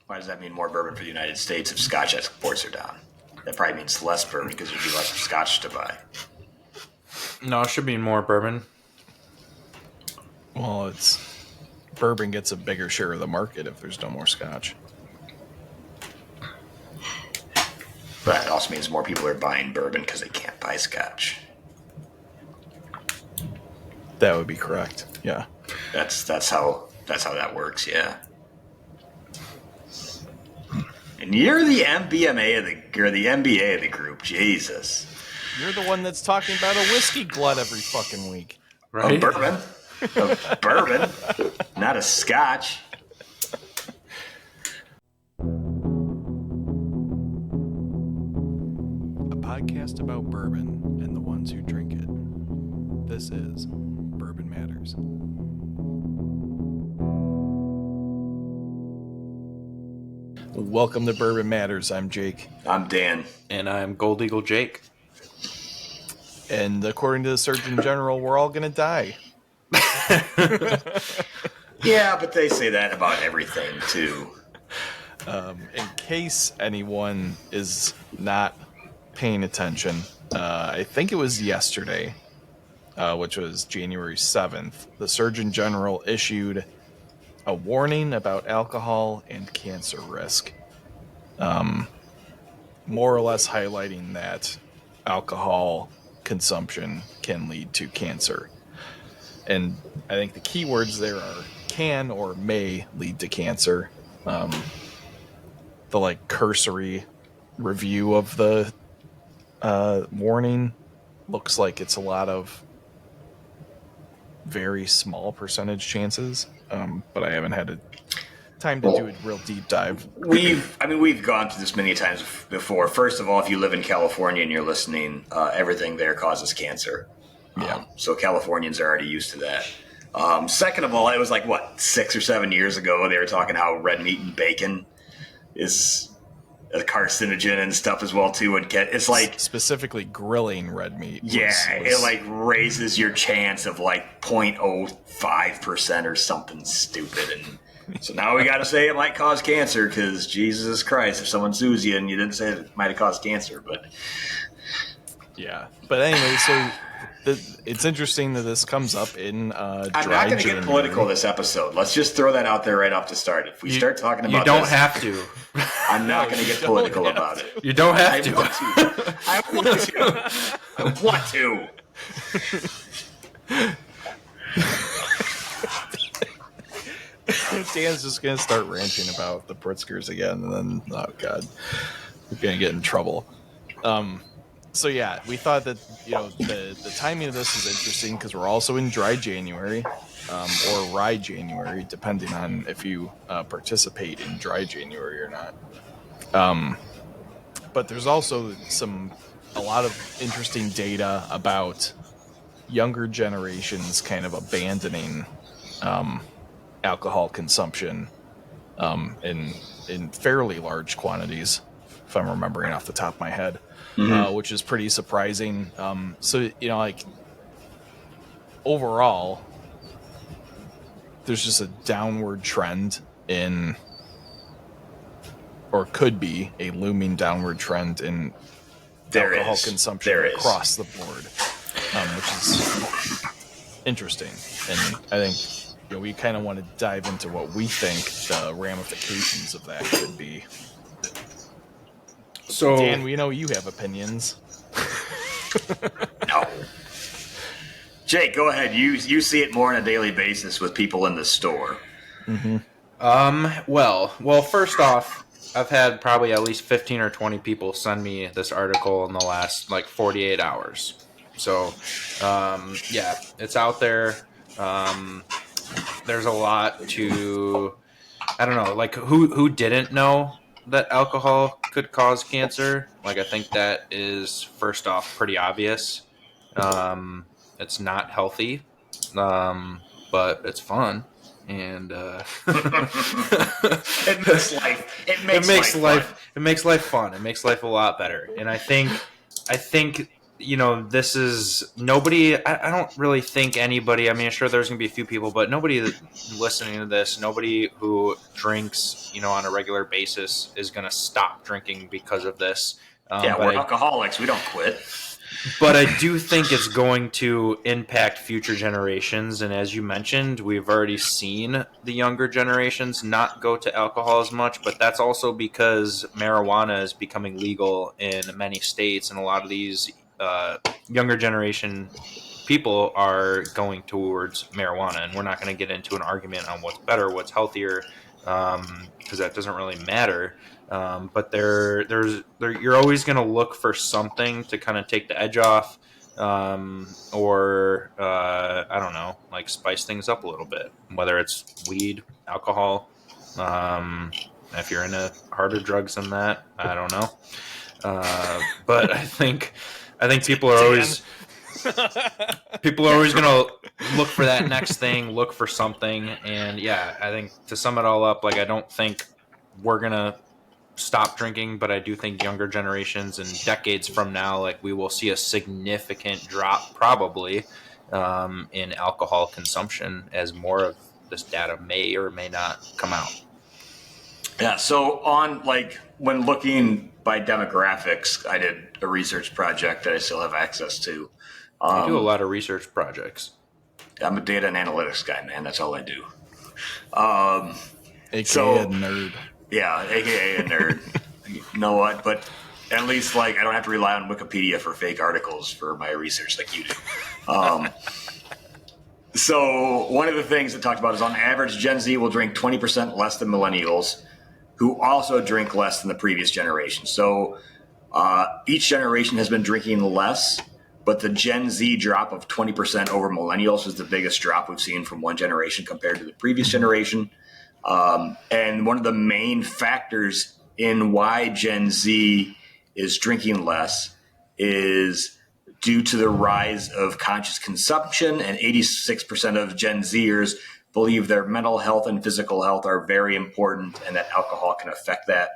Why does that mean more bourbon for the United States if Scotch exports are down? That probably means less bourbon because there'd be less Scotch to buy. No, it should be more bourbon. Well, bourbon gets a bigger share of the market if there's no more Scotch. But it also means more people are buying bourbon because they can't buy Scotch. That would be correct. Yeah. That's how that works. Yeah. And you're the MBA of the group. Jesus. You're the one that's talking about a whiskey glut every fucking week. Right? A bourbon. A bourbon. Not a Scotch. A podcast about bourbon and the ones who drink it. This is Bourbon Matters. Welcome to Bourbon Matters. I'm Jake. I'm Dan. And I'm Gold Eagle Jake. And according to the Surgeon General, we're all going to die. Yeah, but they say that about everything, too. In case anyone is not paying attention, I think it was yesterday, which was January 7th, the Surgeon General issued a warning about alcohol and cancer risk. More or less highlighting that alcohol consumption can lead to cancer. And I think the key words there are can or may lead to cancer. The cursory review of the warning looks like it's a lot of very small percentage chances, but I haven't had time to do a real deep dive. We've gone through this many times before. First of all, if you live in California and you're listening, everything there causes cancer. Yeah. So Californians are already used to that. Second of all, it was 6 or 7 years ago, they were talking how red meat and bacon is a carcinogen and stuff as well too. And it's specifically grilling red meat. It raises your chance of 0.05% or something stupid. And so now we got to say it might cause cancer because Jesus Christ, if someone sues you and you didn't say it might have caused cancer, but yeah. But anyway, so it's interesting that this comes up in I'm not going to get political this episode. Let's just throw that out there right off the start. If we start talking about you don't have to. I'm not going to get political about it. You don't have to. I want to. Dan's just going to start ranting about the Pritzkers again, and then, oh God, we're going to get in trouble. So yeah, we thought that the timing of this is interesting because we're also in dry January, or rye January, depending on if you participate in dry January or not. But there's also a lot of interesting data about younger generations kind of abandoning alcohol consumption in fairly large quantities, if I'm remembering off the top of my head. Which is pretty surprising. So, overall, there's just a downward trend or could be a looming downward trend in alcohol consumption across the board, which is interesting. And I think we kind of want to dive into what we think the ramifications of that could be. So, Dan, we know you have opinions. No. Jake, go ahead. You see it more on a daily basis with people in the store. Mm-hmm. Well, first off, I've had probably at least 15 or 20 people send me this article in the last 48 hours. So, yeah, it's out there. There's a lot to, I don't know, who didn't know that alcohol could cause cancer? I think that is, first off, pretty obvious. It's not healthy, but it's fun, and it makes life fun. It makes life fun. It makes life a lot better. And I think this is nobody. I don't really think anybody. I mean, sure, there's going to be a few people, but nobody listening to this, nobody who drinks, on a regular basis is going to stop drinking because of this. We're alcoholics. We don't quit. But I do think it's going to impact future generations. And as you mentioned, we've already seen the younger generations not go to alcohol as much. But that's also because marijuana is becoming legal in many states. And a lot of these younger generation people are going towards marijuana. And we're not going to get into an argument on what's better, what's healthier, because that doesn't really matter. But you're always going to look for something to kind of take the edge off, or I don't know, like spice things up a little bit. Whether it's weed, alcohol, if you're into harder drugs than that, I don't know. But I think people are always going to look for that next thing, look for something, and I think to sum it all up, like I don't think we're gonna stop drinking, but I do think younger generations and decades from now, like we will see a significant drop probably in alcohol consumption as more of this data may or may not come out. Yeah. So on when looking by demographics, I did a research project that I still have access to. I do a lot of research projects. I'm a data and analytics guy, man. That's all I do. AKA a nerd. Yeah, AKA a nerd. You know what? But at least I don't have to rely on Wikipedia for fake articles for my research like you do. So one of the things it talked about is on average, Gen Z will drink 20% less than millennials, who also drink less than the previous generation. So each generation has been drinking less, but the Gen Z drop of 20% over millennials is the biggest drop we've seen from one generation compared to the previous generation. And one of the main factors in why Gen Z is drinking less is due to the rise of conscious consumption, and 86% of Gen Zers believe their mental health and physical health are very important and that alcohol can affect that.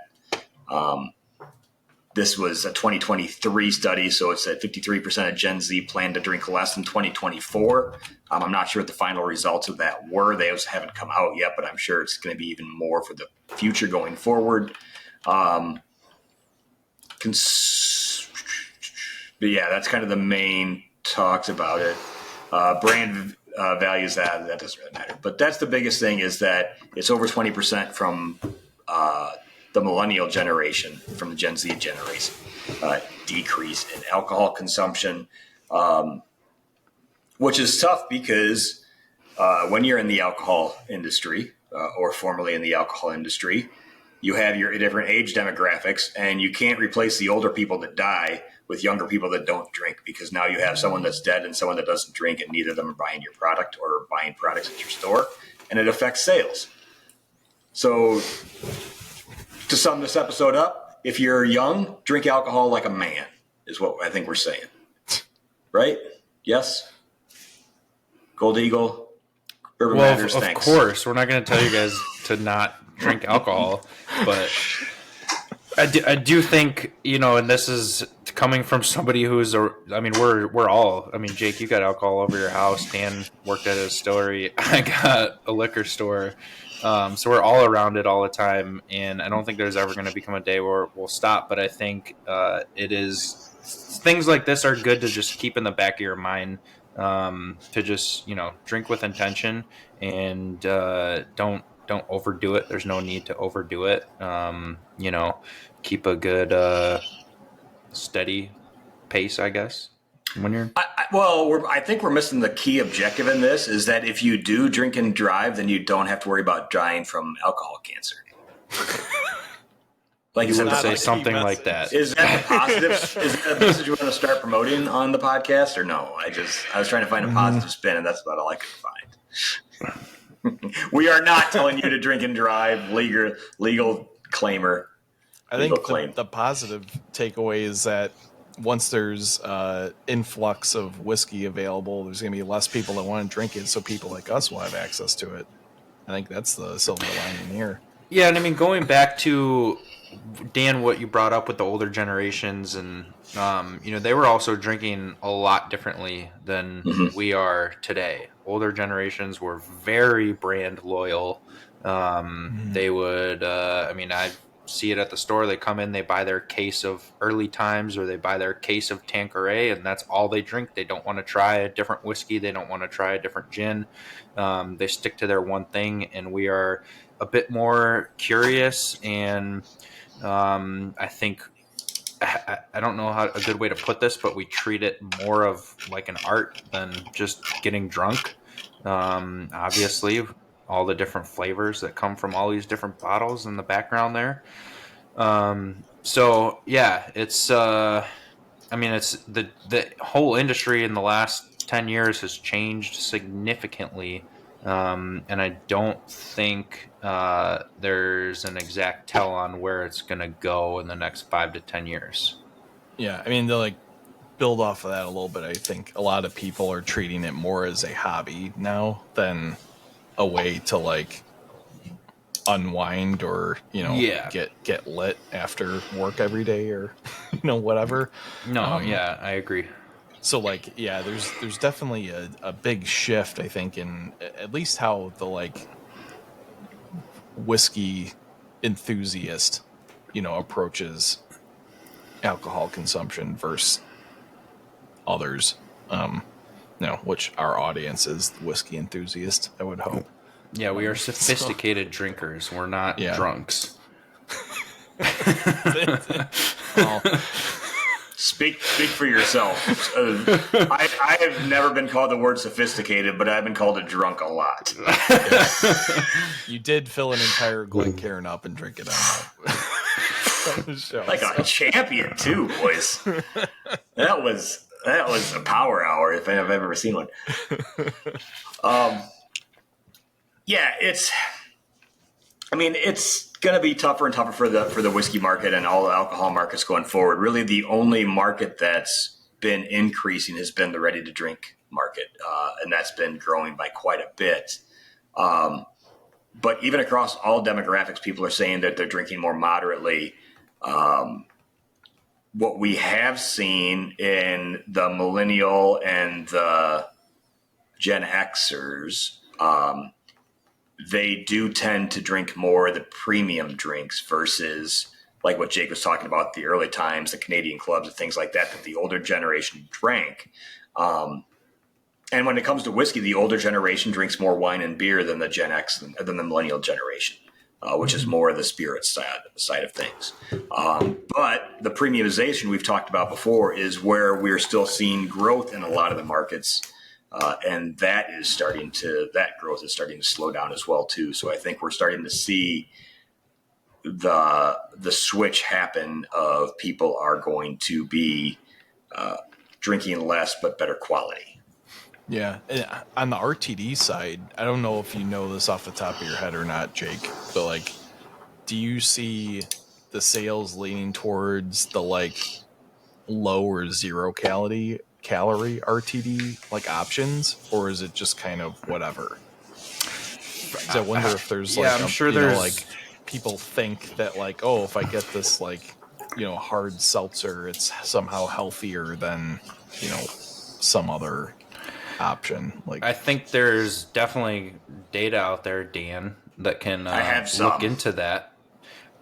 This was a 2023 study, so it's at 53% of Gen Z plan to drink less in 2024. I'm not sure what the final results of that were. They haven't come out yet, but I'm sure it's going to be even more for the future going forward. But that's kind of the main talks about it. Brand values, that doesn't really matter. But that's the biggest thing, is that it's over 20% from the millennial generation, from the Gen Z generation, decrease in alcohol consumption, which is tough because when you're in the alcohol industry or formerly in the alcohol industry, you have your different age demographics, and you can't replace the older people that die with younger people that don't drink, because now you have someone that's dead and someone that doesn't drink, and neither of them are buying your product or buying products at your store, and it affects sales. So to sum this episode up, if you're young, drink alcohol like a man, is what I think we're saying. Right? Yes? Gold Eagle, Urban Matters, of thanks. Course. We're not going to tell you guys to not drink alcohol, but I do think, and this is coming from somebody who's, we're all, Jake, you got alcohol all over your house. Dan worked at a distillery. I got a liquor store. So we're all around it all the time, and I don't think there's ever going to become a day where we'll stop. But I think things like this are good to just keep in the back of your mind, to just drink with intention, and don't overdo it. There's no need to overdo it. Keep a good steady pace, I guess. When you're I think we're missing the key objective in this, is that if you do drink and drive, then you don't have to worry about dying from alcohol cancer. You would say something like that. Is that the positive? Is that a message you want to start promoting on the podcast, or no? I was trying to find a positive spin, and that's about all I could find. We are not telling you to drink and drive. Legal claimer. I think the positive takeaway is that once there's influx of whiskey available, there's going to be less people that want to drink it, so people like us will have access to it. I think that's the silver lining here. Yeah, and going back to Dan, what you brought up with the older generations, and they were also drinking a lot differently than we are today. Older generations were very brand loyal. They would, I see it at the store. They come in, they buy their case of Early Times, or they buy their case of Tanqueray, and that's all they drink. They don't want to try a different whiskey. They don't want to try a different gin. They stick to their one thing, and we are a bit more curious, and I think I don't know how a good way to put this, but we treat it more of like an art than just getting drunk. Obviously, all the different flavors that come from all these different bottles in the background there. So yeah, it's it's the whole industry in the last 10 years has changed significantly. And I don't think there's an exact tell on where it's going to go in the next 5 to 10 years. Yeah, I mean, to like build off of that a little bit, I think a lot of people are treating it more as a hobby now than a way to like unwind or get lit after work every day or whatever. No, I agree. So like, yeah, there's definitely a big shift, I think, in at least how the like whiskey enthusiast, approaches alcohol consumption versus others. Which our audience is the whiskey enthusiast, I would hope. Yeah, we are sophisticated drinkers. We're not drunks. Speak for yourself. I have never been called the word sophisticated, but I've been called a drunk a lot. You did fill an entire Glencairn up and drink it on the show. Like a champion too, boys. That was a power hour if I've ever seen one. Yeah, it's going to be tougher and tougher for the whiskey market and all the alcohol markets going forward. Really, the only market that's been increasing has been the ready-to-drink market, and that's been growing by quite a bit. But even across all demographics, people are saying that they're drinking more moderately. What we have seen in the millennial and the Gen Xers, they do tend to drink more of the premium drinks versus like what Jake was talking about, the Early Times, the Canadian clubs, and things like that the older generation drank. And when it comes to whiskey, the older generation drinks more wine and beer than the Gen X, than the millennial generation, which is more of the spirit side of things. But the premiumization we've talked about before is where we're still seeing growth in a lot of the markets. And that growth is starting to slow down as well too. So I think we're starting to see the switch happen of people are going to be drinking less but better quality. Yeah, on the RTD side, I don't know if you know this off the top of your head or not, Jake, but like, do you see the sales leaning towards the like low or zero calorie RTD like options, or is it just kind of whatever? I wonder if there's like, I'm sure there's like people think that like, oh, if I get this like, hard seltzer, it's somehow healthier than, some other option. Like, I think there's definitely data out there, Dan, that can look into that.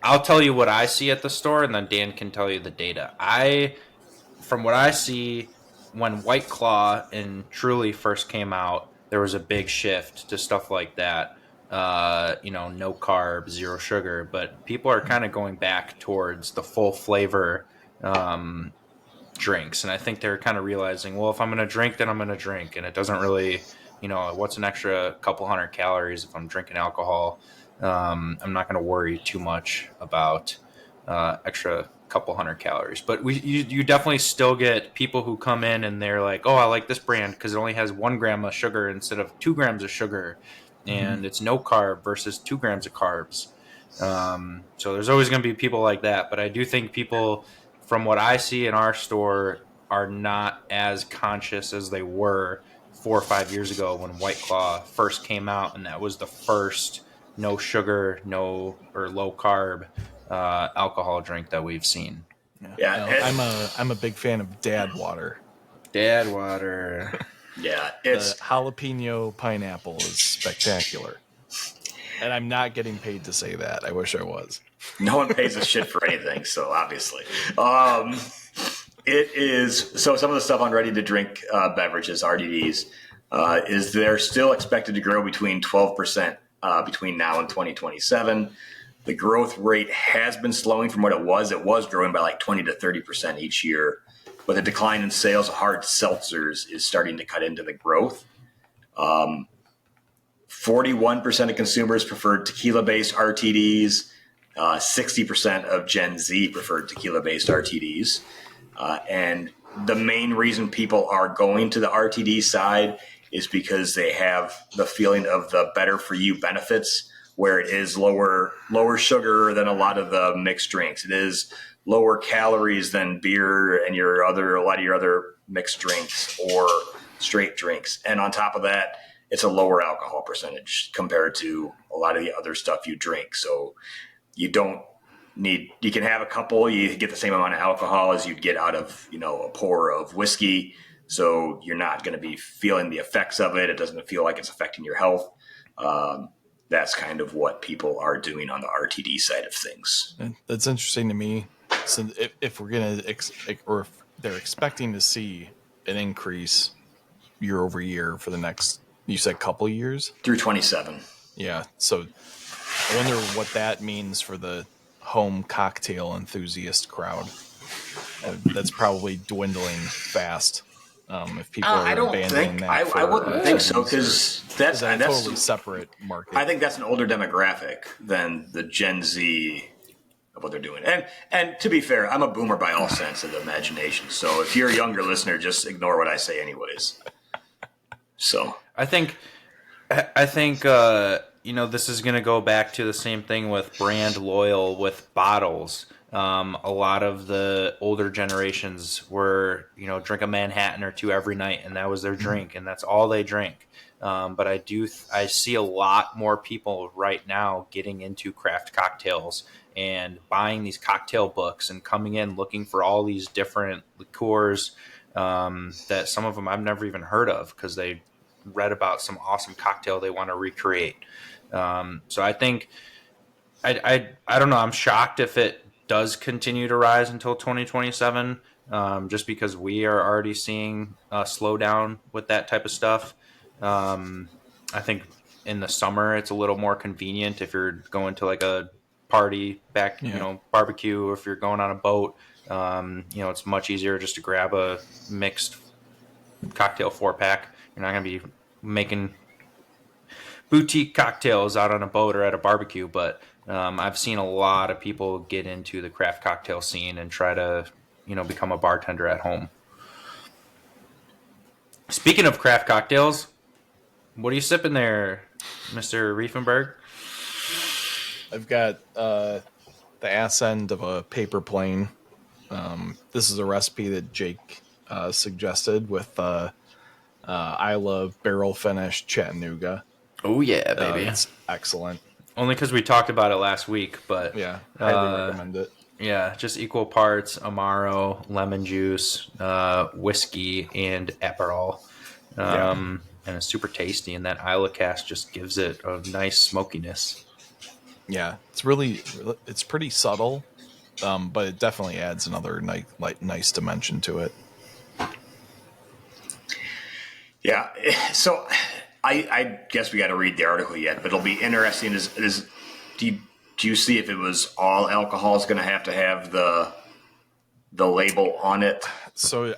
I'll tell you what I see at the store, and then Dan can tell you the data. From what I see, when White Claw and Truly first came out, there was a big shift to stuff like that. No carb, zero sugar, but people are kind of going back towards the full flavor drinks. And I think they're kind of realizing, well, if I'm going to drink, then I'm going to drink. And it doesn't really, what's an extra couple hundred calories if I'm drinking alcohol? I'm not going to worry too much about extra couple hundred calories. But you definitely still get people who come in and they're like, oh, I like this brand because it only has 1 gram of sugar instead of 2 grams of sugar. And it's no carb versus 2 grams of carbs. So there's always going to be people like that. But I do think people, from what I see in our store, are not as conscious as they were 4 or 5 years ago when White Claw first came out. And that was the first no sugar, or low carb alcohol drink that we've seen. Yeah, No, I'm a big fan of Dad Water. Dad water. yeah, The it's jalapeno pineapple is spectacular. And I'm not getting paid to say that. I wish I was. no one pays a shit for anything, so obviously. It is so. Some of the stuff on ready to drink beverages, RTDs, is they're still expected to grow between 12% between now and 2027. The growth rate has been slowing from what it was. It was growing by like 20 to 30% each year, but the decline in sales of hard seltzers is starting to cut into the growth. 41% of consumers preferred tequila-based RTDs. 60% of Gen Z preferred tequila-based RTDs. And the main reason people are going to the RTD side is because they have the feeling of the better for you benefits, where it is lower sugar than a lot of the mixed drinks. It is lower calories than beer and a lot of your other mixed drinks or straight drinks. And on top of that, it's a lower alcohol percentage compared to a lot of the other stuff you drink. So you can have a couple, you get the same amount of alcohol as you'd get out of, a pour of whiskey. So you're not going to be feeling the effects of it. It doesn't feel like it's affecting your health. That's kind of what people are doing on the RTD side of things. And that's interesting to me. So if we're going to, or if they're expecting to see an increase year over year for the next, you said couple years? Through 27. Yeah. So I wonder what that means for the home cocktail enthusiast crowd. That's probably dwindling fast. If people are I don't abandoning think that. I wouldn't think so, because that's a totally separate market. I think that's an older demographic than the Gen Z of what they're doing. And to be fair, I'm a boomer by all sense of the imagination. So if you're a younger listener, just ignore what I say anyways. So I think this is going to go back to the same thing with brand loyal with bottles. A lot of the older generations were, drink a Manhattan or two every night, and that was their drink, and that's all they drink. But I see a lot more people right now getting into craft cocktails and buying these cocktail books and coming in looking for all these different liqueurs that some of them I've never even heard of because they read about some awesome cocktail they want to recreate. So I think I don't know. I'm shocked if it does continue to rise until 2027, just because we are already seeing a slowdown with that type of stuff. I think in the summer it's a little more convenient if you're going to like a party barbecue, or if you're going on a boat. It's much easier just to grab a mixed cocktail 4-pack. You're not going to be making boutique cocktails out on a boat or at a barbecue, but I've seen a lot of people get into the craft cocktail scene and try to, become a bartender at home. Speaking of craft cocktails, what are you sipping there, Mr. Riefenberg? I've got the ass end of a paper plane. This is a recipe that Jake suggested with Isla barrel finish Chattanooga. Oh yeah, baby, it's excellent. Only because we talked about it last week, but yeah, highly recommend it. Yeah, just equal parts Amaro, lemon juice, whiskey, and Aperol. And it's super tasty, and that Isla cask just gives it a nice smokiness. Yeah, it's pretty subtle, but it definitely adds another nice dimension to it. Yeah, so I guess we got to read the article yet, but it'll be interesting. Do you see if it was all alcohol is going to have the label on it? So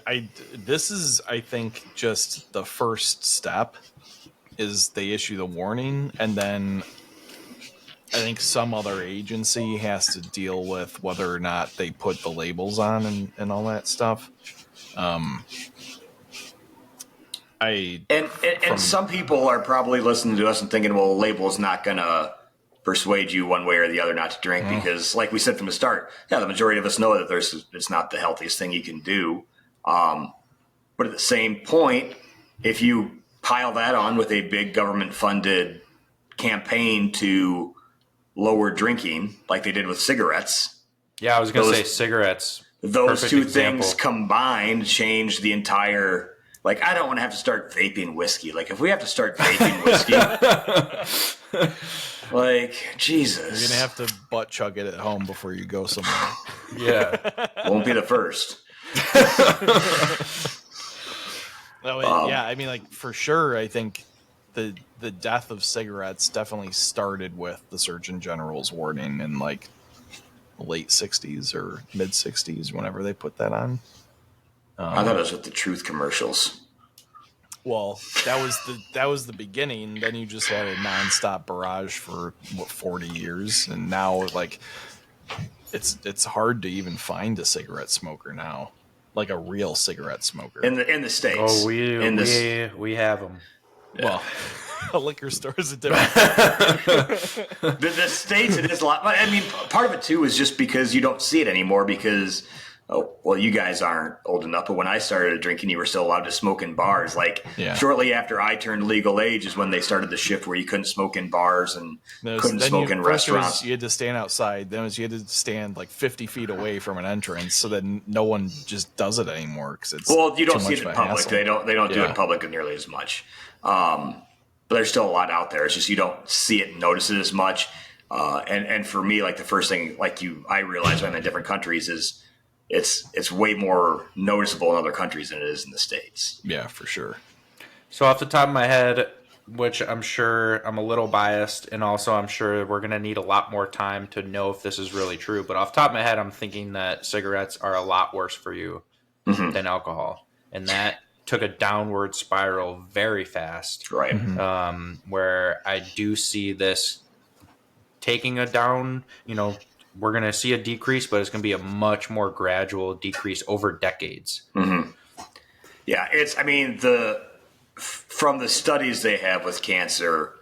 this is, I think, just the first step is they issue the warning, and then I think some other agency has to deal with whether or not they put the labels on and all that stuff. And some people are probably listening to us and thinking, well, the label is not going to persuade you one way or the other not to drink, because like we said from the start, the majority of us know that it's not the healthiest thing you can do. But at the same point, if you pile that on with a big government funded campaign to lower drinking, like they did with cigarettes. Yeah, I was going to say Those- cigarettes. Those Perfect two example. things combined changed the entire. Like, I don't want to have to start vaping whiskey. Like, if we have to start vaping whiskey, like, Jesus. You're gonna have to butt chug it at home before you go somewhere. Yeah. Won't be the first. Yeah, I mean, like for sure, I think the death of cigarettes definitely started with the Surgeon General's warning in like the late '60s or mid '60s, whenever they put that on. I thought it was with the Truth commercials. Well, that was the beginning. Then you just had a nonstop barrage for 40 years, and now like it's hard to even find a cigarette smoker now, like a real cigarette smoker. In the States. Oh, in we have them. Well, a liquor store is a different. the States, it is a lot. But I mean, part of it too is just because you don't see it anymore because, oh, well, you guys aren't old enough, but when I started drinking, you were still allowed to smoke in bars. Like shortly after I turned legal age is when they started the shift where you couldn't smoke in bars and couldn't smoke in restaurants. You had to stand outside. Then you had to stand like 50 feet away from an entrance so that no one just does it anymore because it's you don't too see much it in of a public. hassle. They don't do it in public nearly as much. But there's still a lot out there. It's just you don't see it and notice it as much. And for me, like the first thing, I realized when I'm in different countries is it's way more noticeable in other countries than it is in the States. Yeah, for sure. So off the top of my head, which I'm sure I'm a little biased, and also I'm sure we're going to need a lot more time to know if this is really true. But off the top of my head, I'm thinking that cigarettes are a lot worse for you than alcohol. And that took a downward spiral very fast. Right. Where I do see this taking a down, we're going to see a decrease, but it's going to be a much more gradual decrease over decades. Yeah, from the studies they have with cancer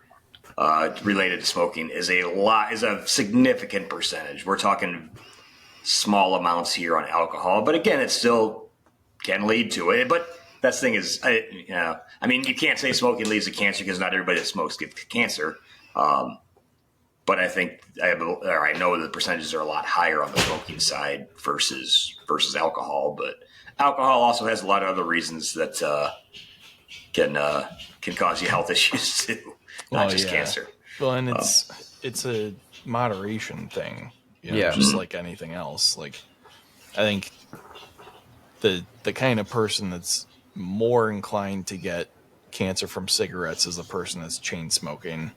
related to smoking is a significant percentage. We're talking small amounts here on alcohol, but again, it still can lead to it. But that's the thing is, you can't say smoking leads to cancer because not everybody that smokes gets cancer. But I think I know the percentages are a lot higher on the smoking side versus alcohol. But alcohol also has a lot of other reasons that can cause you health issues too, not just cancer. Well, and it's a moderation thing, Yeah. just like anything else. Like, I think the kind of person that's more inclined to get cancer from cigarettes is the person that's chain smoking,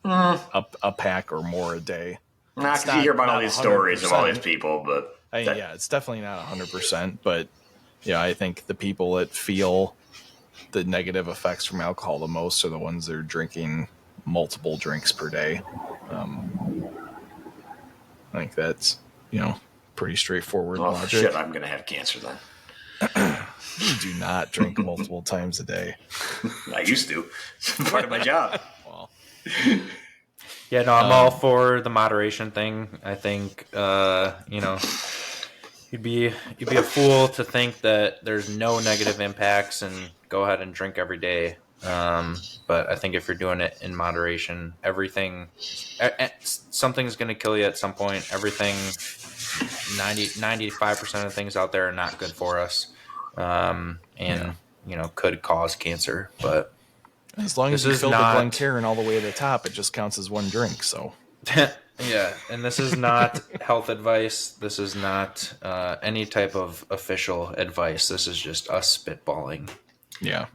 a pack or more a day. Not because you hear about all these stories of all these 100%. people, but It's definitely not 100%, but I think the people that feel the negative effects from alcohol the most are the ones that are drinking multiple drinks per day. I think that's, pretty straightforward logic. shit, I'm going to have cancer then. You do not drink multiple times a day. I used to. It's part of my job. Well, Yeah, no, I'm all for the moderation thing. I think, you'd be a fool to think that there's no negative impacts and go ahead and drink every day. But I think if you're doing it in moderation, something's going to kill you at some point. Everything, 95% of things out there are not good for us. Could cause cancer, but as long as This you is fill not- the Glencairn all the way to the top, it just counts as one drink. So yeah, and this is not health advice. This is not any type of official advice. This is just us spitballing. yeah,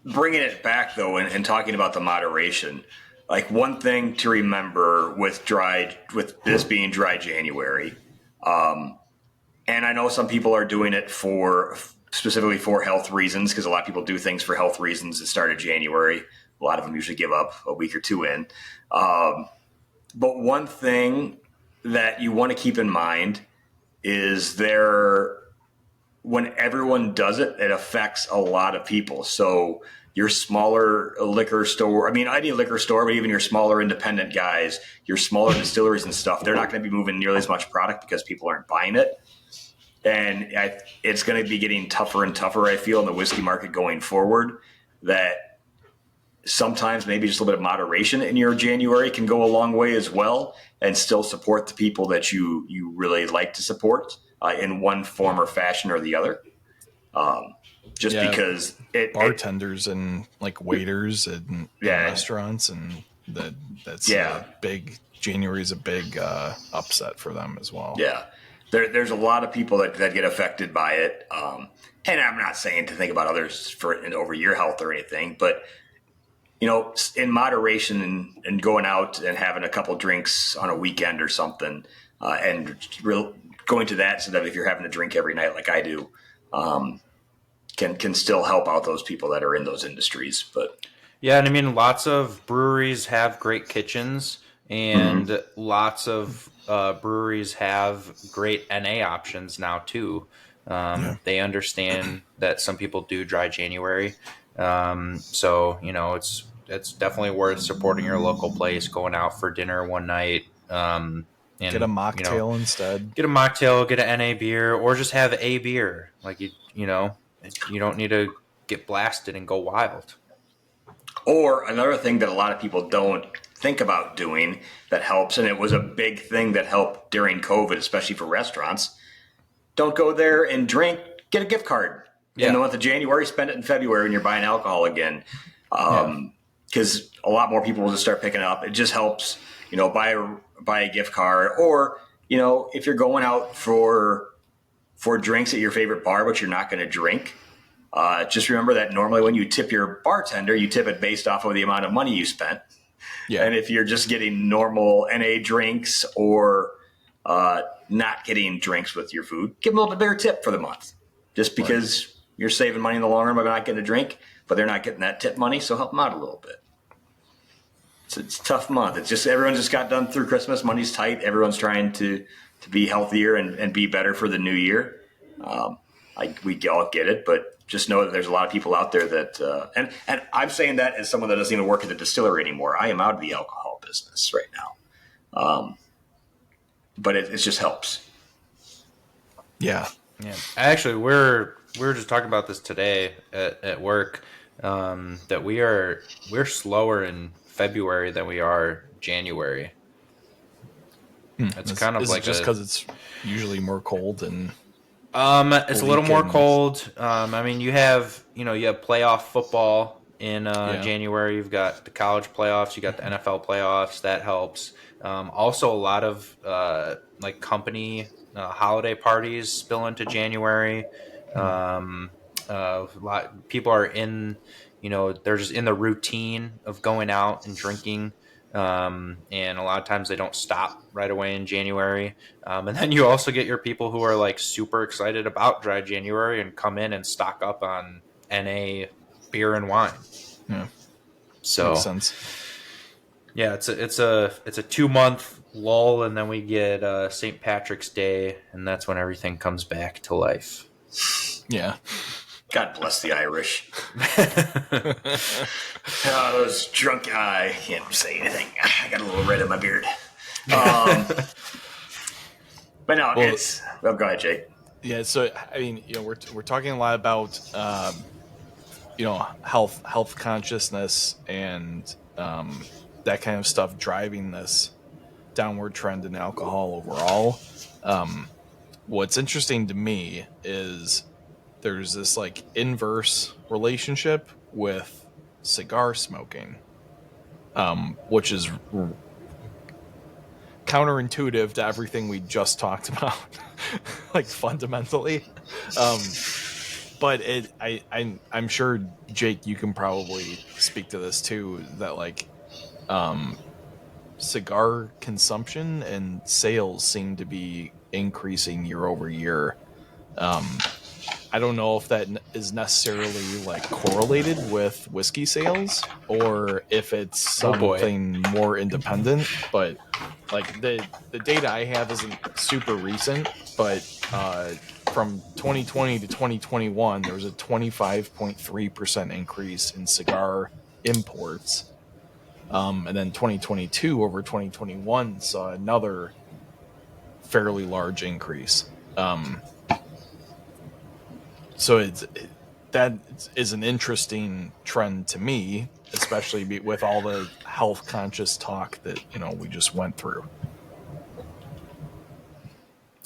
Bringing it back, though, and talking about the moderation, like one thing to remember with this being dry January, and I know some people are doing it specifically for health reasons, because a lot of people do things for health reasons at the start of January. A lot of them usually give up a week or two in. But one thing that you want to keep in mind is when everyone does it, it affects a lot of people. So your smaller liquor store, any liquor store, but even your smaller independent guys, your smaller distilleries and stuff, they're not going to be moving nearly as much product because people aren't buying it. And it's going to be getting tougher and tougher, I feel, in the whiskey market going forward, that sometimes maybe just a little bit of moderation in your January can go a long way as well, and still support the people that you really like to support in one form or fashion or the other. Just Yeah, because bartenders and like waiters and restaurants, and that's a big, January is a big upset for them as well. Yeah, there's a lot of people that get affected by it. And I'm not saying to think about others over your health or anything, but in moderation and going out and having a couple drinks on a weekend or something, and going to that instead of if you're having a drink every night like I do, can still help out those people that are in those industries. But yeah, and I mean, lots of breweries have great kitchens, and lots of breweries have great NA options now too. They understand that some people do dry January, so it's definitely worth supporting your local place, going out for dinner one night. And get a mocktail instead. Get a mocktail, get an NA beer, or just have a beer. Like you don't need to get blasted and go wild. Or another thing that a lot of people don't think about doing that helps, and it was a big thing that helped during COVID, especially for restaurants. Don't go there and drink. Get a gift card in the month of January. Spend it in February when you're buying alcohol again, because a lot more people will just start picking up. It just helps, buy a gift card, or if you're going out for drinks at your favorite bar, but you're not going to drink. Just remember that normally when you tip your bartender, you tip it based off of the amount of money you spent. Yeah. And if you're just getting normal NA drinks or not getting drinks with your food, give them a little bit bigger tip for the month. Just because you're saving money in the long run by not getting a drink, but they're not getting that tip money, so help them out a little bit. It's a tough month. It's just everyone just got done through Christmas. Money's tight. Everyone's trying to be healthier and be better for the new year. We all get it, but just know that there's a lot of people out there that, and I'm saying that as someone that doesn't even work at the distillery anymore. I am out of the alcohol business right now. But it just helps. Yeah. Actually, we're just talking about this today at work, that we're slower in February than we are January. It's kind of like just because it's usually more cold and. It's a little more cold. I mean, you have playoff football in January. You've got the college playoffs. You got the NFL playoffs. That helps. Also, a lot of company holiday parties spill into January. People are in, they're just in the routine of going out and drinking. And a lot of times they don't stop right away in January. And then you also get your people who are super excited about dry January and come in and stock up on NA beer and wine. Yeah. So makes sense. Yeah, it's a 2-month lull, and then we get St. Patrick's Day, and that's when everything comes back to life. Yeah. God bless the Irish. Those drunk. I can't say anything. I got a little red in my beard. But no, it's. Well, go ahead, Jake. Yeah. So I mean, we're talking a lot about health consciousness and that kind of stuff driving this downward trend in alcohol overall. What's interesting to me is there's this inverse relationship with cigar smoking, which is counterintuitive to everything we just talked about, fundamentally. But I'm sure, Jake, you can probably speak to this too, that cigar consumption and sales seem to be increasing year over year. I don't know if that is necessarily correlated with whiskey sales or if it's something more independent, but the data I have isn't super recent, but from 2020 to 2021 there was a 25.3% increase in cigar imports, and then 2022 over 2021 saw another fairly large increase. So that is an interesting trend to me, especially with all the health conscious talk that we just went through.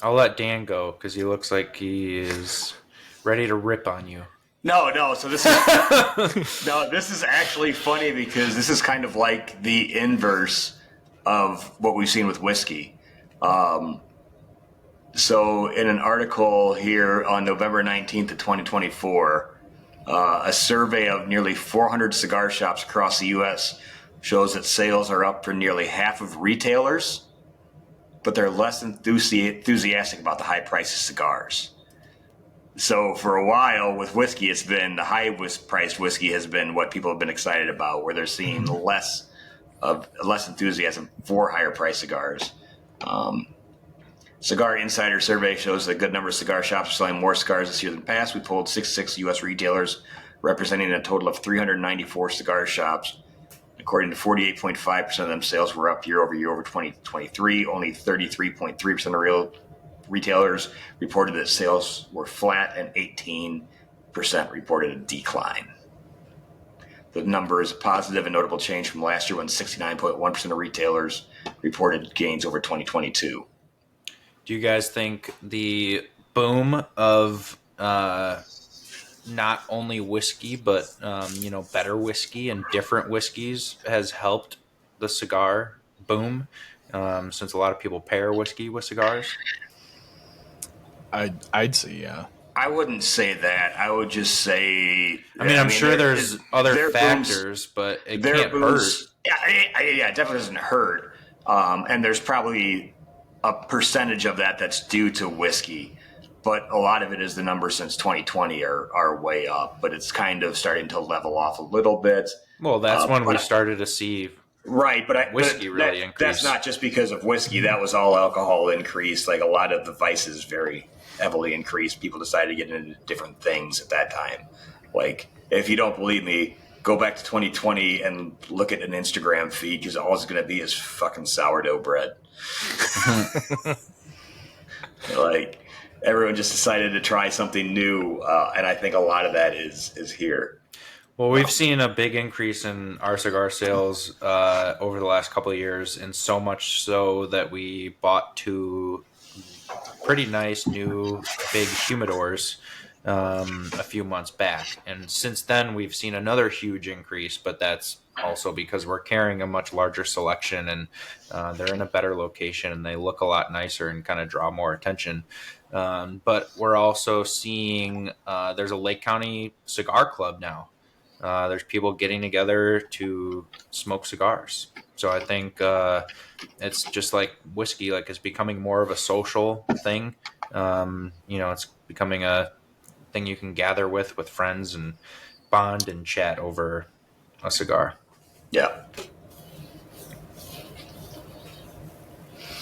I'll let Dan go because he looks like he is ready to rip on you. No. So this is this is actually funny because this is kind of like the inverse of what we've seen with whiskey. So in an article here on November 19th of 2024, a survey of nearly 400 cigar shops across the U.S. shows that sales are up for nearly half of retailers, but they're less enthusiastic about the high price of cigars. So for a while with whiskey, it's been the high-priced whiskey has been what people have been excited about, where they're seeing less enthusiasm for higher-priced cigars. Cigar Insider survey shows that a good number of cigar shops are selling more cigars this year than past. We polled 66 U.S. retailers representing a total of 394 cigar shops. According to 48.5% of them, sales were up year over year over 2023. Only 33.3% of real retailers reported that sales were flat, and 18% reported a decline. The number is a positive and notable change from last year when 69.1% of retailers reported gains over 2022. Do you guys think the boom of not only whiskey, but better whiskey and different whiskeys has helped the cigar boom? Since a lot of people pair whiskey with cigars. I'd say yeah. I wouldn't say that. I would just say. I'm sure there's other factors, but it can't hurt. Yeah, it definitely doesn't hurt. And there's probably a percentage of that that's due to whiskey, but a lot of it is the numbers since 2020 are way up. But it's kind of starting to level off a little bit. Well, that's when we started to see. Right, but whiskey really increased. That's not just because of whiskey. That was all alcohol increased. Like a lot of the vices very heavily increased. People decided to get into different things at that time. Like, if you don't believe me, go back to 2020 and look at an Instagram feed because all it's going to be is fucking sourdough bread. Like, everyone just decided to try something new, and I think a lot of that is here. Well, we've seen a big increase in our cigar sales over the last couple of years, and so much so that we bought 2 pretty nice new big humidors a few months back. And since then, we've seen another huge increase, but that's also because we're carrying a much larger selection, and they're in a better location, and they look a lot nicer and kind of draw more attention. But we're also seeing there's a Lake County Cigar Club now. There's people getting together to smoke cigars. So I think it's just like whiskey, like it's becoming more of a social thing. It's becoming a thing you can gather with friends and bond and chat over a cigar. Yeah.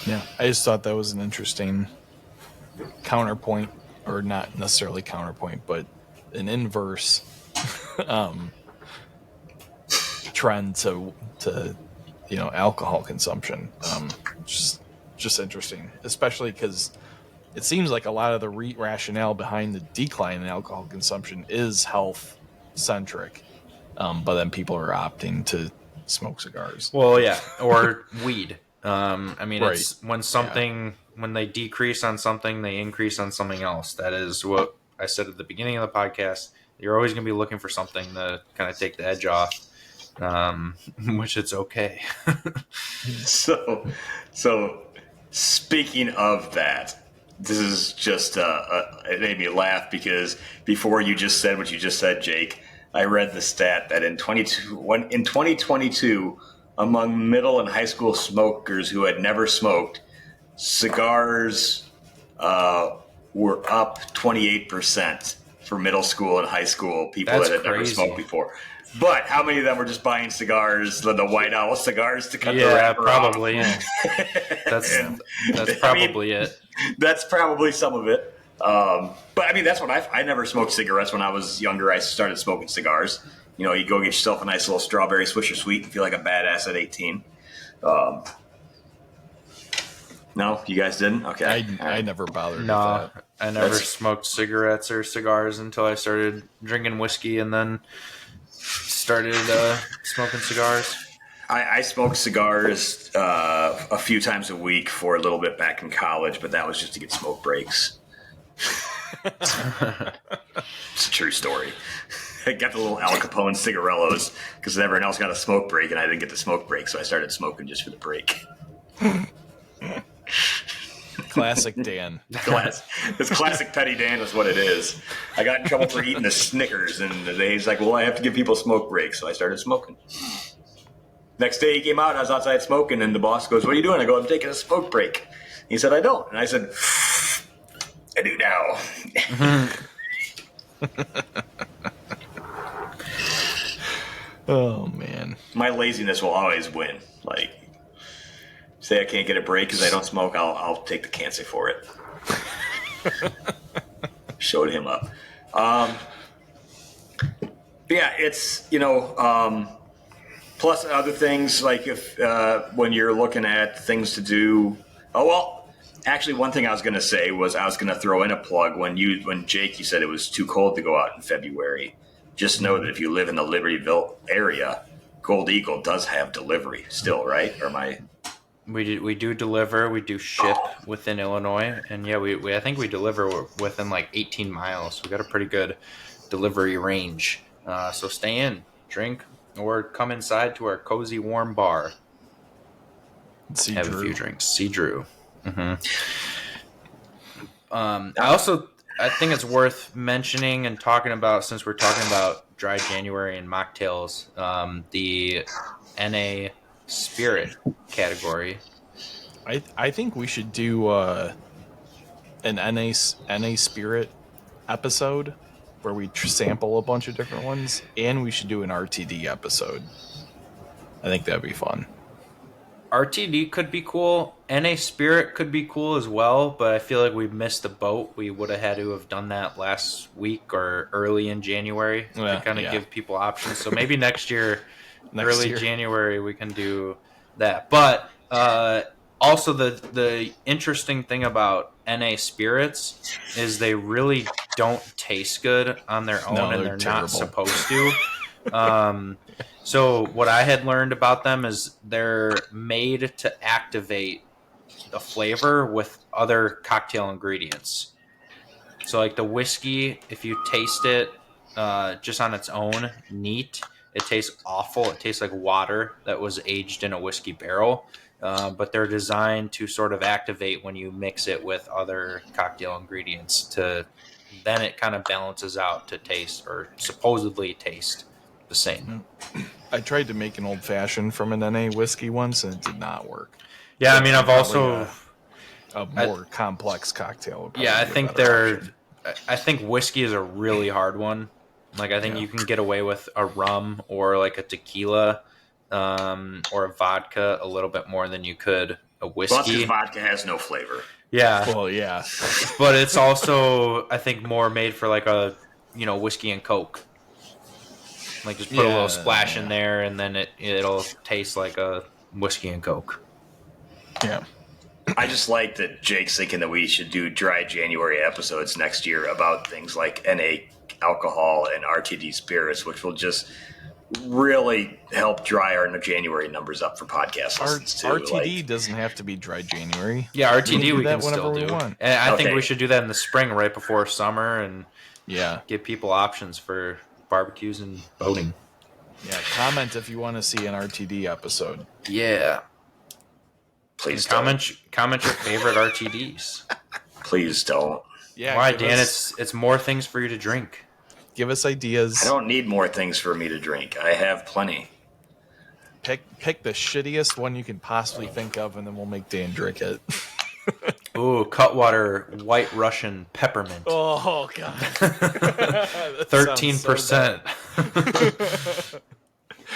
Yeah, I just thought that was an interesting counterpoint, or not necessarily counterpoint, but an inverse trend to alcohol consumption. Just interesting, especially because it seems like a lot of the rationale behind the decline in alcohol consumption is health centric, but then people are opting to smoke cigars. Well, yeah, or weed. Right. It's when they decrease on something, they increase on something else. That is what I said at the beginning of the podcast. You're always going to be looking for something to kind of take the edge off, which it's okay. So speaking of that, this is just it made me laugh because before you just said what you just said, Jake, I read the stat that in 2022, among middle and high school smokers who had never smoked, cigars were up 28% for middle school and high school people that had never smoked before. But how many of them were just buying cigars, the White Owl cigars to cut the wrapper probably. off? That's probably it. That's probably some of it. But that's what I never smoked cigarettes when I was younger. I started smoking cigars. You go get yourself a nice little strawberry Swisher Sweet and feel like a badass at 18. No, you guys didn't? Okay. I never bothered with No, that. I never smoked cigarettes or cigars until I started drinking whiskey, and then started smoking cigars? I smoked cigars a few times a week for a little bit back in college, but that was just to get smoke breaks. It's a true story. I got the little Al Capone cigarellos because everyone else got a smoke break and I didn't get the smoke break, so I started smoking just for the break. Classic Dan. It's classic Petty Dan is what it is. I got in trouble for eating the Snickers, and he's like, well, I have to give people smoke breaks, so I started smoking. Next day he came out, I was outside smoking, and the boss goes, what are you doing? I go, I'm taking a smoke break. He said, I don't. And I said, I do now. Oh, man. My laziness will always win. Like, say I can't get a break because I don't smoke, I'll take the cancel for it. Showed him up. Yeah, it's, plus other things, like if when you're looking at things to do. Oh, well, actually, one thing I was going to say was I was going to throw in a plug when Jake, you said it was too cold to go out in February. Just know that if you live in the Libertyville area, Gold Eagle does have delivery still, right? Or am I... We do deliver. We do ship within Illinois, and yeah, we I think we deliver within like 18 miles. We got a pretty good delivery range. So stay in, drink, or come inside to our cozy, warm bar. See Have Drew. a few drinks. See Drew. Mm-hmm. I think it's worth mentioning and talking about, since we're talking about dry January and mocktails, the NA Spirit category. I think we should do an NA Spirit episode where we sample a bunch of different ones, and we should do an RTD episode. I think that'd be fun. RTD could be cool. NA Spirit could be cool as well, but I feel like we missed the boat. We would have had to have done that last week or early in January to kind of give people options. So maybe next year, early January, we can do that. But also the interesting thing about NA Spirits is they really don't taste good on their own, and they're terrible. not supposed to. So what I had learned about them is they're made to activate the flavor with other cocktail ingredients. So like the whiskey, if you taste it just on its own, neat, it tastes awful. It tastes like water that was aged in a whiskey barrel. But they're designed to sort of activate when you mix it with other cocktail ingredients. Then it kind of balances out to taste, or supposedly taste, the same. I tried to make an old fashioned from an NA whiskey once, and it did not work. Yeah, I mean, I've also a more complex cocktail. Yeah, I think I think whiskey is a really hard one. Like, I think you can get away with a rum or like a tequila or a vodka a little bit more than you could a whiskey. Well, because vodka has no flavor. Yeah. Well, yeah. But it's also, I think, more made for like a, whiskey and Coke. Like, just put a little splash in there, and then it'll taste like a whiskey and Coke. Yeah. I just like that Jake's thinking that we should do dry January episodes next year about things like NA alcohol and RTD spirits, which will just really help dry our January numbers up for podcast listens too. RTD doesn't have to be dry January. Yeah, RTD we can still do. Want. And I think we should do that in the spring, right before summer, and give people options for barbecues and boating. Yeah, comment if you want to see an RTD episode. Yeah. Please comment your favorite RTDs. Please don't. Yeah. Why, Dan? It's more things for you to drink. Give us ideas. I don't need more things for me to drink. I have plenty. Pick the shittiest one you can possibly think of, and then we'll make Dan drink it. Ooh, Cutwater White Russian Peppermint. Oh, God. 13%.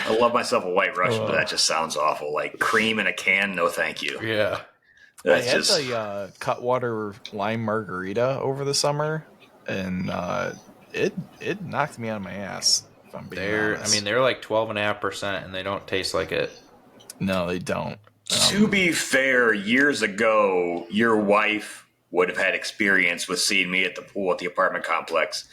I love myself a White Russian, but that just sounds awful. Like cream in a can, no thank you. Yeah. I had the Cutwater Lime Margarita over the summer, and it knocked me on my ass, if I'm being honest. I mean, they're like 12.5%, and they don't taste like it. No, they don't. To be fair, years ago, your wife would have had experience with seeing me at the pool at the apartment complex,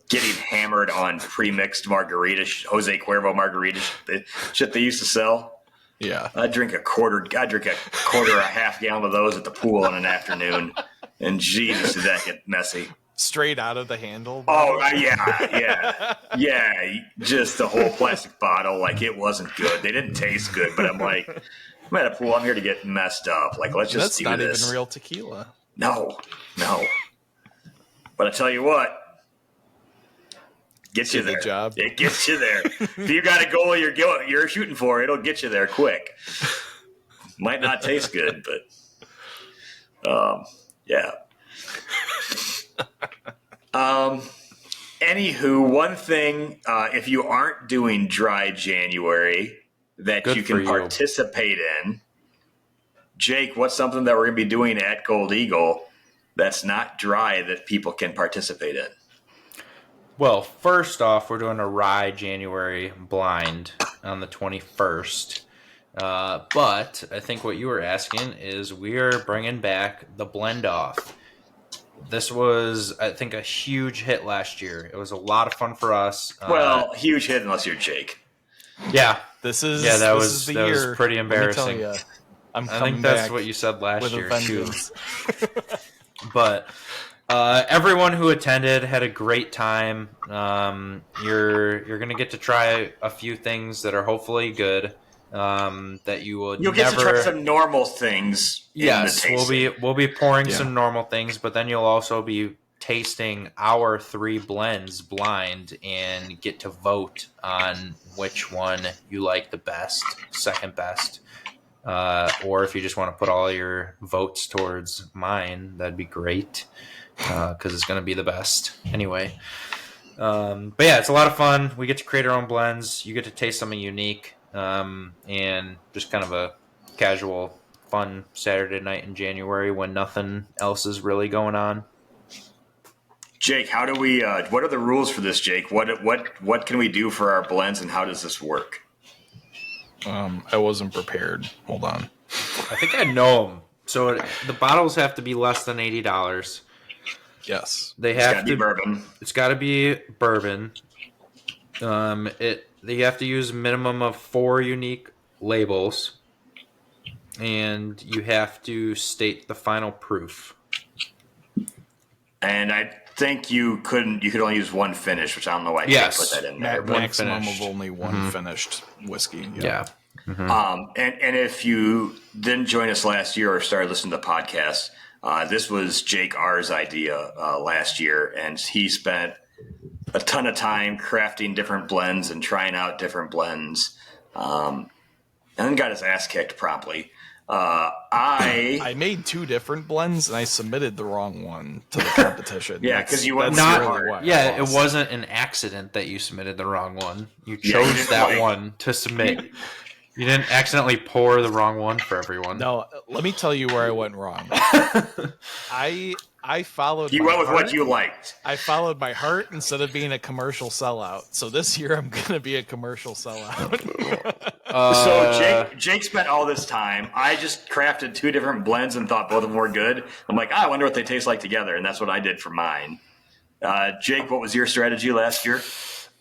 getting hammered on pre-mixed margarita, Jose Cuervo margarita, the shit they used to sell. Yeah. I'd drink a quarter, or a half gallon of those at the pool in an afternoon. And Jesus, did that get messy. Straight out of the handle. Oh, yeah. Just the whole plastic bottle. Like, it wasn't good. They didn't taste good, but I'm like, I'm at a pool. I'm here to get messed up. Like, let's just That's do not this. even real tequila. No. But I tell you what, gets you Did the there. job. It gets you there. If you got a goal you're shooting for, it'll get you there quick. Might not taste good, but yeah. Anywho, one thing, if you aren't doing dry January that Good you for can you. participate in, Jake, what's something that we're going to be doing at Gold Eagle that's not dry that people can participate in? Well, first off, we're doing a rye January blind on the 21st. But I think what you were asking is we are bringing back the blend off. This was, I think, a huge hit last year. It was a lot of fun for us. Well, huge hit unless you're Jake. Yeah. This is That this was is the that year. was pretty Let me tell embarrassing. ya, I'm I coming think that's back what you said last with a year too. vengeance. But everyone who attended had a great time. You're gonna get to try a few things that are hopefully good. That you will You'll never. get to try some normal things. Yes, in the tasting. we'll be pouring Yeah. some normal things, but then you'll also be tasting our 3 blends blind and get to vote on which one you like the best, second best. Or if you just want to put all your votes towards mine, that'd be great because it's going to be the best anyway. But yeah, it's a lot of fun. We get to create our own blends. You get to taste something unique and just kind of a casual, fun Saturday night in January when nothing else is really going on. Jake, how do we? What are the rules for this, Jake? What can we do for our blends, and how does this work? I wasn't prepared. Hold on. I think I know them. So the bottles have to be less than $80. Yes. They It's have got to to be bourbon. It's got to be bourbon. They have to use a minimum of 4 unique labels, and you have to state the final proof. And I think you could only use one finish, which I don't know why Yes. you put that in there. one Maximum finish. of only one finished whiskey. Yeah. And if you didn't join us last year or started listening to the podcast, this was Jake R's idea last year, and he spent a ton of time crafting different blends and trying out different blends, and then got his ass kicked promptly. I made 2 different blends and I submitted the wrong one to the competition. Yeah, 'cause you went that's not- really why I Yeah, it lost. wasn't an accident that you submitted the wrong one. You Yeah, chose you didn't that like- one to submit. You didn't accidentally pour the wrong one for everyone. No, let me tell you where I went wrong. I followed. You my went with heart. what you liked. I followed my heart instead of being a commercial sellout. So this year I'm gonna be a commercial sellout. So Jake spent all this time. I just crafted 2 different blends and thought both of them were good. I'm like, I wonder what they taste like together, and that's what I did for mine. Jake, what was your strategy last year?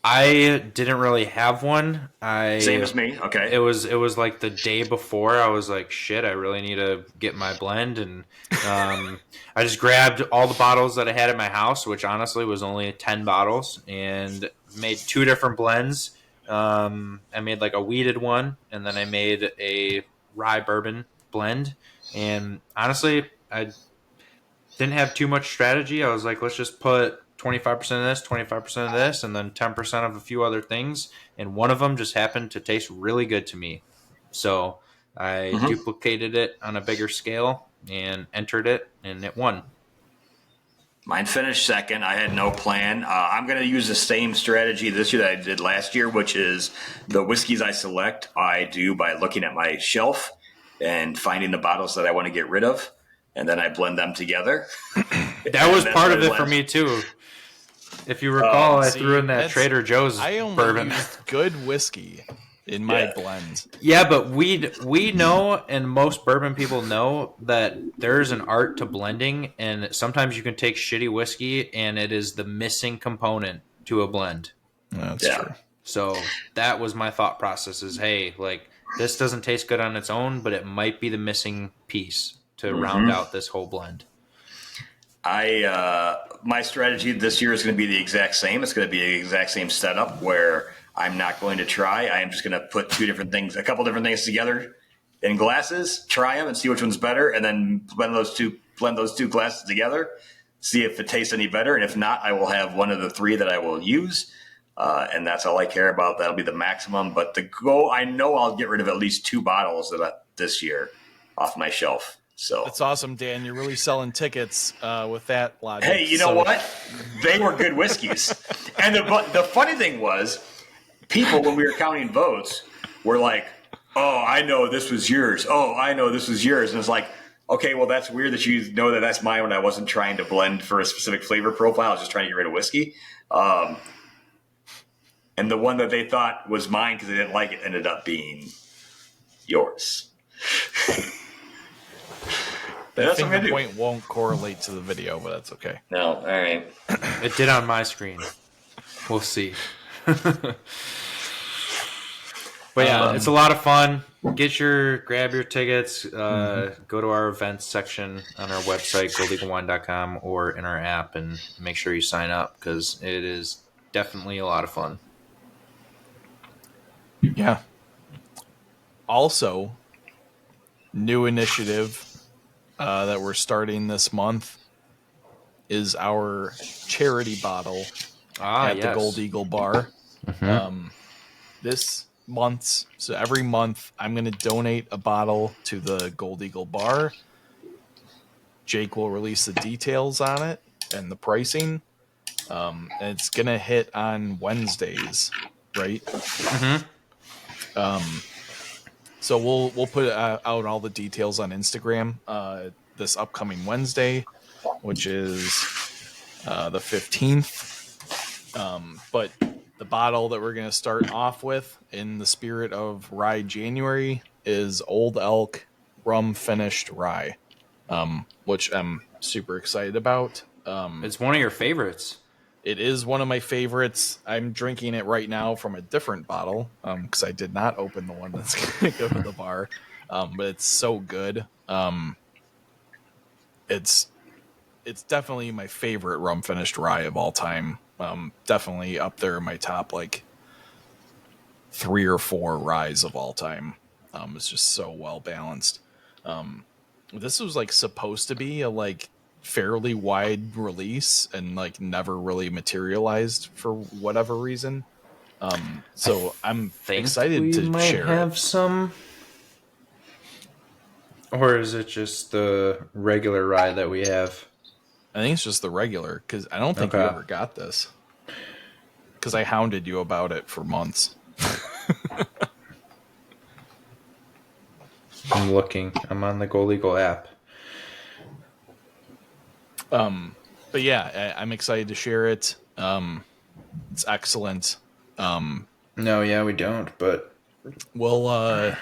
I didn't really have one. Same as me. Okay. It was like the day before. I was like, shit, I really need to get my blend, and I just grabbed all the bottles that I had at my house, which honestly was only 10 bottles, and made 2 different blends. I made like a weeded one, and then I made a rye bourbon blend. And honestly, I didn't have too much strategy. I was like, let's just put 25% of this, 25% of this, and then 10% of a few other things. And one of them just happened to taste really good to me. So I duplicated it on a bigger scale and entered it, and it won. Mine finished second. I had no plan. I'm going to use the same strategy this year that I did last year, which is the whiskeys I select, I do by looking at my shelf and finding the bottles that I want to get rid of, and then I blend them together. That was that's part what of it it for was. me, too. If you recall, I see, threw in that that's- Trader Joe's I only bourbon. used good whiskey in my Yeah. blends. Yeah, but we know, and most bourbon people know, that there's an art to blending, and sometimes you can take shitty whiskey, and it is the missing component to a blend. That's Yeah. true. So that was my thought process is, hey, like this doesn't taste good on its own, but it might be the missing piece to round out this whole blend. My strategy this year is going to be the exact same. It's going to be the exact same setup where I'm not going to try. I am just going to put a couple different things together in glasses, try them and see which one's better, and then blend those two glasses together, see if it tastes any better. And if not, I will have one of the three that I will use. And that's all I care about. That'll be the maximum. But I know I'll get rid of at least 2 bottles of that this year off my shelf. So That's awesome, Dan. You're really selling tickets with that logic. hey, you know what? They were good whiskeys. And the funny thing was, people, when we were counting votes, were like, oh, I know this was yours. Oh, I know this was yours. And it's like, okay, well, that's weird that you know that that's mine when I wasn't trying to blend for a specific flavor profile. I was just trying to get rid of whiskey. And the one that they thought was mine because they didn't like it ended up being yours. That finger point won't correlate to the video, but that's okay. No, all right. It did on my screen. We'll see. But yeah, it's a lot of fun. Grab your tickets. Go to our events section on our website, goldeaglewine.com, or in our app, and make sure you sign up because it is definitely a lot of fun. Yeah. Also, new initiative that we're starting this month is our charity bottle at the Gold Eagle Bar. This month, so every month, I'm going to donate a bottle to the Gold Eagle Bar. Jake will release the details on it and the pricing. And it's going to hit on Wednesdays, right? So we'll put out all the details on Instagram this upcoming Wednesday, which is the 15th. But the bottle that we're going to start off with in the spirit of Rye January is Old Elk Rum Finished Rye, which I'm super excited about. It's one of your favorites. It is one of my favorites. I'm drinking it right now from a different bottle because I did not open the one that's going to go to the bar. But it's so good. It's definitely my favorite rum finished rye of all time. Definitely up there in my top 3 or 4 ryes of all time. It's just so well balanced. This was supposed to be a fairly wide release and never really materialized for whatever reason. So I'm excited to share have some. Or is it just the regular rye that we have? I think it's just the regular because I don't think you ever got this because I hounded you about it for months. I'm looking. I'm on the Gold Eagle app. But yeah, I'm excited to share it. It's excellent. No, yeah, we don't. But we'll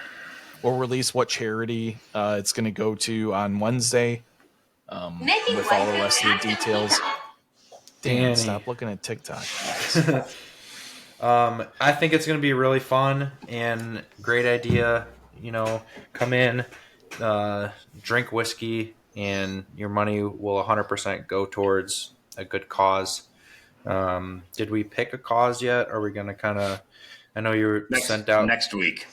release what charity it's going to go to on Wednesday. With all the rest of the details. Dan, stop looking at TikTok. I think it's going to be really fun and great idea. Come in, drink whiskey, and your money will 100% go towards a good cause. Did we pick a cause yet? Are we going to kind of? I know you were sent out next week.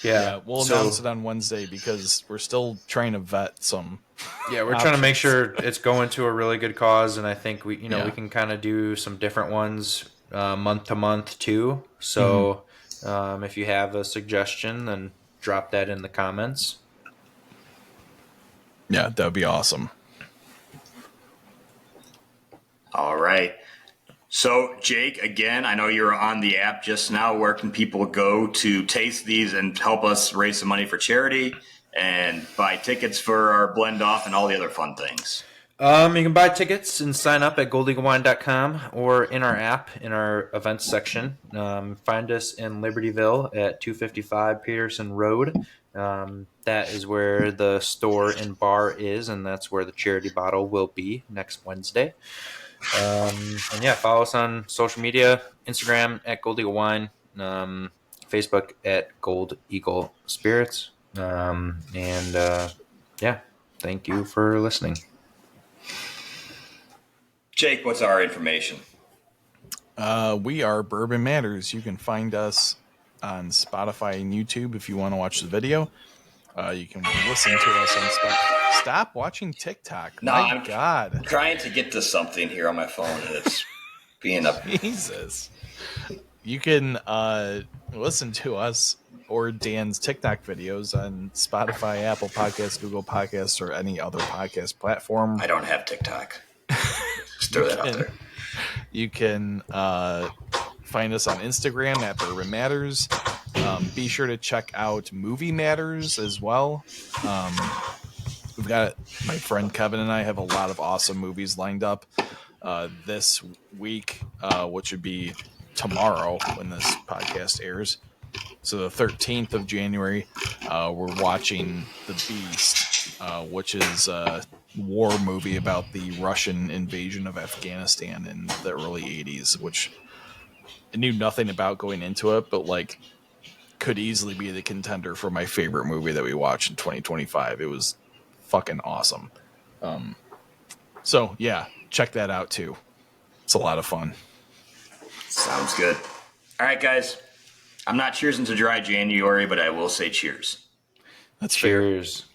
Yeah, we'll announce it on Wednesday because we're still trying to vet some. Yeah, we're trying to make sure it's going to a really good cause, and I think we can kind of do some different ones month to month too. So if you have a suggestion, then drop that in the comments. Yeah, that would be awesome. All right. So, Jake, again, I know you're on the app just now. Where can people go to taste these and help us raise some money for charity and buy tickets for our blend off and all the other fun things? You can buy tickets and sign up at goldeaglewine.com or in our app in our events section. Find us in Libertyville at 255 Peterson Road. That is where the store and bar is, and that's where the charity bottle will be next Wednesday. And yeah, follow us on social media: Instagram at Gold Eagle Wine, Facebook at Gold Eagle Spirits. Yeah, thank you for listening. Jake, what's our information? We are Bourbon Matters. You can find us on Spotify and YouTube if you want to watch the video. You can listen to us on Spotify. Stop watching TikTok. No, My I'm God. trying to get to something here on my phone that's being up. Jesus. You can listen to us or Dan's TikTok videos on Spotify, Apple Podcasts, Google Podcasts, or any other podcast platform. I don't have TikTok. Just throw that out there. You can find us on Instagram at Bourbon Matters. Be sure to check out Movie Matters as well. We've got my friend Kevin and I have a lot of awesome movies lined up this week, which would be tomorrow when this podcast airs. So the 13th of January, we're watching The Beast, which is a war movie about the Russian invasion of Afghanistan in the early 80s, which I knew nothing about going into it, but like could easily be the contender for my favorite movie that we watched in 2025. It was fucking awesome. So yeah, check that out too. It's a lot of fun. Sounds good. All right, guys. I'm not cheersing to dry January, but I will say cheers. That's fair. Cheers.